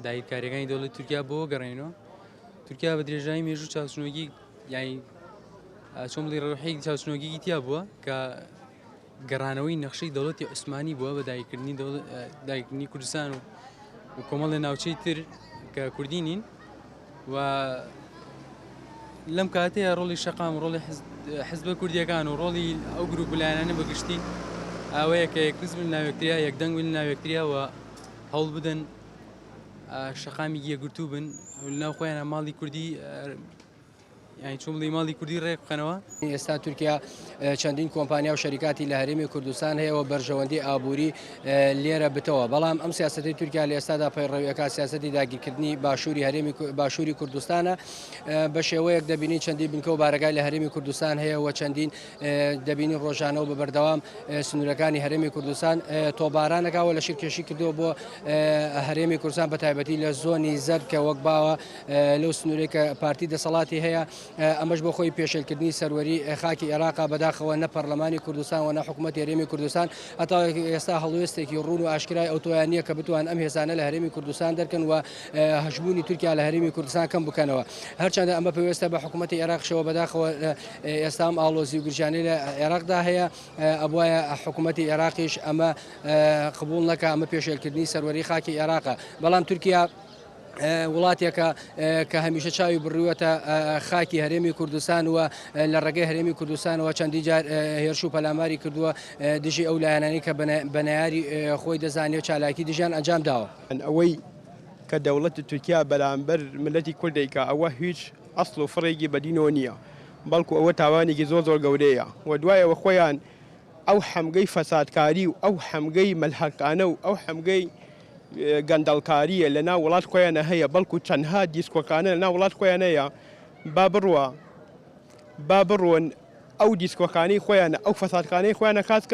داهیرکاریەکانی دەوڵەتی تورکیا بۆ گەڕێنەوە. تورکیا بە درێژایی مێژوو چاوچنۆگی یانی چۆن بڵێ ڕێڕەوحەیەکی چاوچنۆگیی تیا بووە کە گەڕانەوەی نەخشەی دەوڵەتی عوسمانی بووە بە داگیرکردنی کوردستان و کۆمەڵی ناوچەی تر کە کوردی نین و لەم کاتەیە ڕۆڵی شەقام و ڕۆڵی حزبە کوردیەکان و ڕۆڵی ئەو گروپ لایەنانە بەگشتی ئەوەیە کە یەکرز بن ناوێکتریا یەکدەنگ بن ناوێکتریا و هەوڵ بدەن شەقامی یەکگرتوو بن لەناو خۆیانە ماڵی کوردی یانی چۆن بڵێ ماڵی کوردی ڕێک بخەنەوە. ئێستا تورکیا چەندین کۆمپانیا و شەریکاتی لە هەرێمی کوردستان هەیە و بەرژەوەندی ئابووری لێرە بتەوە، بەڵام ئەم سیاسەتی تورکیا لە ئێستادا پەیڕەویەکە سیاسەتی داگیرکردنی باشووری کوردستانە بە شێوەیەک دەبینی چەندین بنکە و بارگای لە هەرێمی کوردستان هەیە و چەندین دەبینی ڕۆژانە و بە بەردەوام سنوورەکانی هەرێمی کوردستان تۆبارانەکەوە لە شیرکێشی کردو بۆ هەرێمی کوردستان بە تایبەتی لە زۆنی زەرد کە وەک باوە لەو سنوورێکە پارتی دەسەڵاتی هەیە ئەمەش بۆ خۆی پێشێلکردنی سەروەری خاکی عێراقا بەداخەوە نە پەرلەمانی کوردستان و نە حکوومەتی هەرێمی کوردستان هەتا ئێستا هەڵوێستێکی ڕوون و ئاشکرای ئەو تۆیان نییە کە بتوان ئەم هێزانە لە هەرێمی کوردستان دەرکەن و هەژبوونی تورکیا لە هەرێمی کوردستان کەم بکەنەوە. هەرچەندە ئەمە پێویستە بە حکوومەتی عێراقشەوە بەداخەوە ئێستا ئەم ئاڵۆزی و گرژانەی لە عێراقدا هەیە ئەبوایە حکوومەتی عێراقیش ئەمە قبول نەکە ئەمە پێشێلکردنی سەروەری خاکی عێراقە، بەڵام تورکیا وڵاتێکە کە هەمیشە چاوی بڕووەتە خاکی هەرێمی کوردستان و لە ڕێگەی هەرێمی کوردستانەوە چەندی جار هێرش و پەلاماری کردووە دژی ئەو لایەنانی کە بەنیاری خۆی دەزانێت و چالاکی دژیان ئەنجام داوە. ئەوەی کە دەوڵەتی تورکیا بەرامبەر ملەتی کوردێکە ئەوە هیچ ئەسڵ و فڕێکی بەدینەوە نییە، بەڵکو ئەوە تاوانێکی زۆر گەورەیە و دوایەوە خۆیان ئەو حەمگەی فەسادکاری و ئەو حەمگەی مەلحەقانە و ئەو حەمگەی گەندەڵکاریە لە ناو وڵات خۆیانە هەیە، بەڵکو چەندها دیسکۆکانە لە ناو وڵات خۆیان هەیە با بڕوە ئەو دیسکۆکانی خۆیانە ئەو فەسادکانەی خۆیانە کاتکە